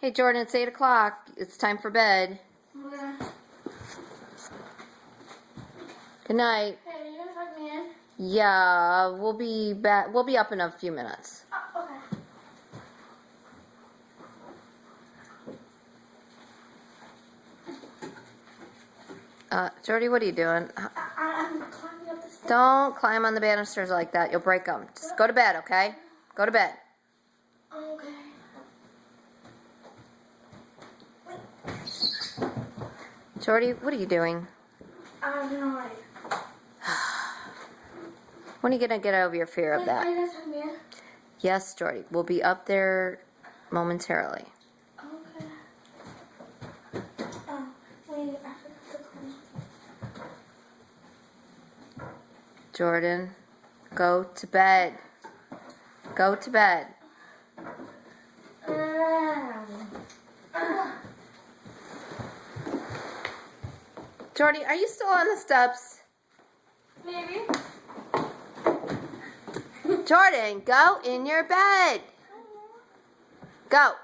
Hey Jordan, it's 8 o'clock. It's time for bed. Okay. Good night. Hey, you gonna tuck me in? Yeah, we'll be back. We'll be up in a few minutes. Oh, okay. Jordy, what are you doing? I'm climbing up the stairs. Don't climb on the banisters like that. You'll break them. Just go to bed, okay? Go to bed. Okay. Jordy, what are you doing? I'm not. When are you going to get over your fear of Are that? you gonna tuck me in? Yes, Jordy. We'll be up there momentarily. Okay. Oh, wait, I forgot to close. Jordan, go to bed. Go to bed. Jordy, are you still on the steps? Maybe. Jordan, go in your bed. Go.